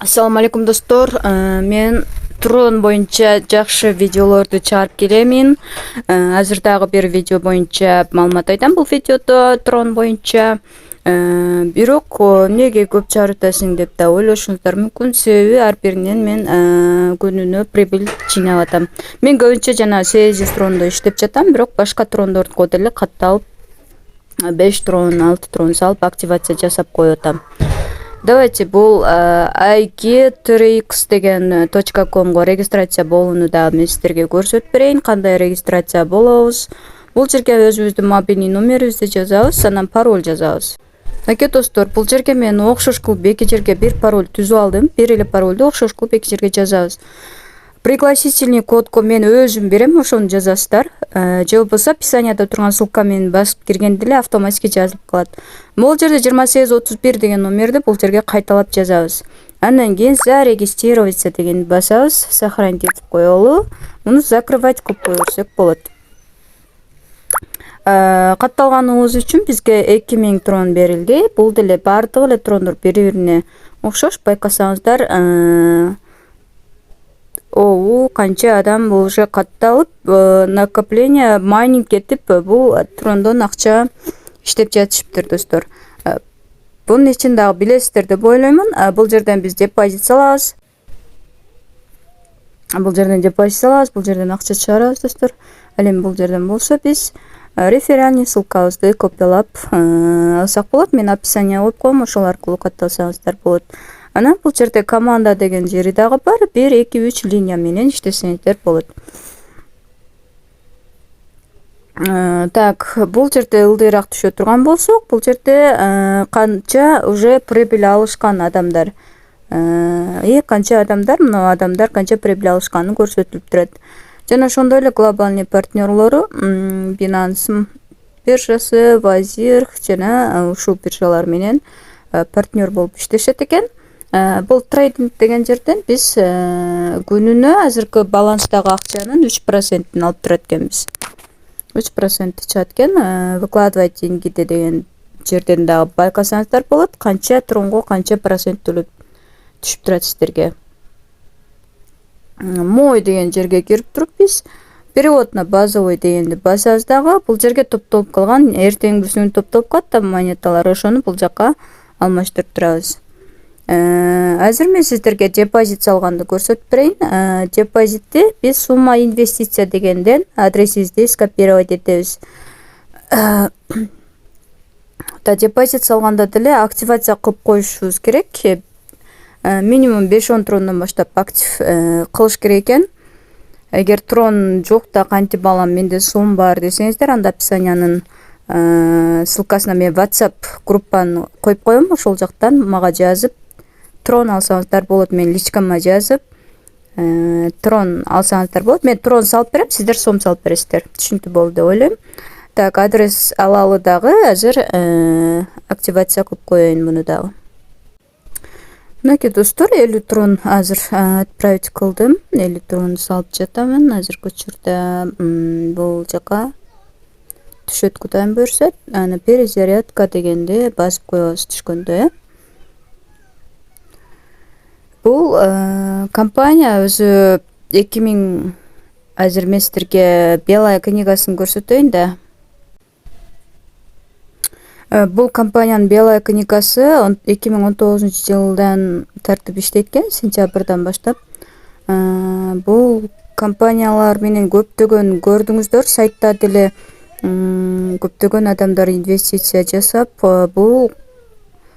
Assalamu alaikum dostlar. Men Tron boyunca жакшы видеолорду чыгарып келемин. Азыр дагы бир видео боюнча маалымат айтам. Бул видеодо Tron боюнча бирок эмнеге көп чыгарып деп да ойлошуңуздар мүмкүн. Себеби ар биринен мен күнүнө прибыль жыйнап атам. Мен көбүнчө жана 800 Трондо иштеп жатам, бирок башка Трондорго деле катталып 5 Трон, 6 Трон салып активация жасап коюп атам. Давайте бул ig3x деген .comго регистрация болууну да мен сиздерге көрсөтүп берейин. Кандай регистрация болобуз? Бул жерге өзүбүздүн мобильный номерибизди жазабыз, анан пароль жазабыз. Аке достор, бул жерге мен окшош кылып эки жерге бир пароль түзүп алдым. Бир эле паролду окшош кылып эки жерге жазабыз. Пригласительный кодко мен өзүм берем, ошону жазасыздар. Же болбосо описанияда турган ссылка менен басып киргенде эле автоматически жазылып калат. Бул жерде 2831 деген номерди бул жерге кайталап жазабыз. Андан кийин зарегистрироваться дегенди басабыз, сохранить этип коелу. Муну закрывать кылып кое берсек болот. Катталганыбыз үчүн бизге 2000 трон берилди. Бул деле бардыгы эле трондор бири-бирине окшош, байкасаңыздар. Канча адам уже катталып, накопление майнинг кетип, бул трондон акча иштеп жатышыптыр достор. Бунун ичин дагы билесиздер деп ойлоймун. Бул жерден биз депозит салабыз. Бул жерден акча чыгарабыз достор. Ал эми бул жерден болсо биз реферальный ссылкабызды копиялап алсак болот. Мен описание коюп коем, ошол аркылуу катталсаңыздар болот. Анан бул жерде команда деген жери дагы бар. 1, 2, 3 линия менен иштесеңиздер болот. Так, бул жерде ылдыйраак түшө турган болсок, бул жерде канча уже прибыль алышкан адамдар. Канча адамдар, мына адамдар канча прибыль алышканы көрсөтүлүп турат. Жана ошондой эле глобальный партнерлору Binance биржасы, Вазир жана ушул биржалар менен партнер болуп иштешет экен. Бул трейдинг деген жерден биз күнүнө азыркы баланстагы акчанын 3%-ин алып турат экенбиз. 3% чыгат экен. Выкладывать деньги деген жерден дагы байкасаңыздар болот. Канча тронго канча процент төлөп түшүп турат сиздерге. Мой деген жерге кирип туруп биз перевод на базовый дегенди басабыз дагы. Бул жерге топтолуп калган, эртеңгүсүн топтолуп калат монеталар, ошону бул жака алмаштырып турабыз. Азыр мен сиздерге депозит салганды көрсөтүп берейин. Депозитти биз сумма инвестиция дегенден адресибизди скопировать этебиз. Депозит салганда деле активация кылып коюшубуз керек. Минимум 5-10 трондон баштап актив кылыш керек экен. Эгер трон жок да кантип алам, менде сум бар десеңиздер, анда описаниянын ссылкасына мен WhatsApp группаны коюп коем, ошол жактан мага жазып трон алсаңыздар болот. Мен личкама жазып трон алсаңыздар болот. Мен трон салып берем, сиздер сом салып бересиздер. Түшүнүктүү болду деп ойлойм. Так, адрес алалы дагы азыр активация кылып коеюн муну дагы. Мынакей достор, 50 трон азыр отправить кылдым. 50 трон салып жатамын. Азыркы учурда бул жака түшөт кудайым буйрса, аны перезарядка дегенде басып коебуз түшкөндө. Бул компания өзү 2000 азыр мен сиздерге белая книгасын көрсөтөйүн да. Бул компаниянын белая книгасы 2019-жылдан тартып иштейт экен, сентябрдан баштап. Бул компаниялар менен көптөгөн көрдүңүздөр, сайтта деле көптөгөн адамдар инвестиция жасап, бул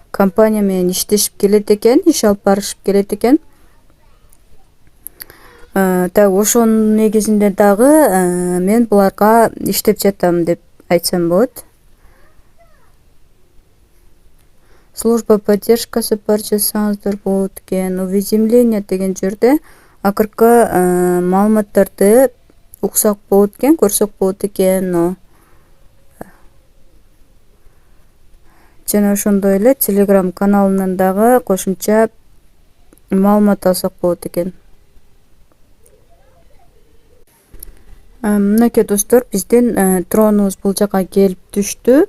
компания менен иштешип келет экен, иш алып барышып келет экен. Так, ошонун негизинде дагы мен буларга иштеп жатам деп айтсам болот. Служба поддержкасы бар жасаңыздар болот экен. Уведомление деген жерде акыркы маалыматтарды уксак болот экен, көрсөк болот экен. Жана ошондой эле Telegram каналынан дагы кошумча маалымат алсак болот экен. Мынакей достор, биздин тронубуз бул жака келип түштү.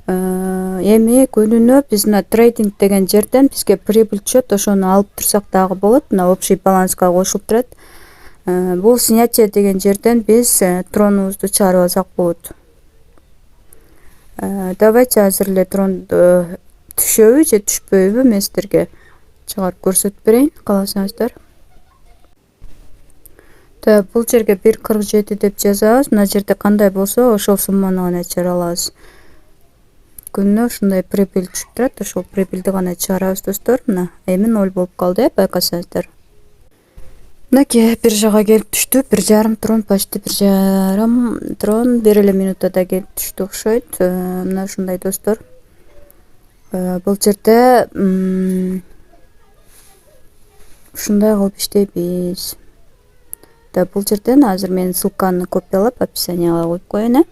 Эми күнүнө биз мына трейдинг деген жерден бизге прибыль түшөт, ошону алып турсак дагы болот. Мына общий баланска кошулуп турат. Бул снятие деген жерден биз тронубузду чыгарып алсак болот. Давайте азыр эле тронду түшөбү же түшпөйбү мен сиздерге чыгарып көрсөтүп берейин, кааласаңыздар. Бул жерге 1,47 деп жазабыз. Мына жерде кандай болсо ошол сумманы гана чыгара алабыз. Күнүнө ушундай прибыль түшүп турат, ошол прибыльди гана чыгарабыз достор. Мына эми 0 болуп калды, байкасаңыздар. Мынакей биржага келип түштү. 1,5 трон, почти 1,5 трон 1 эле минутада келип түштү окшойт. Мына ушундай достор. Бул жерде ушундай кылып иштейбиз. Бул жерден азыр мен ссылканы копиялап описанияга коюп коеюн.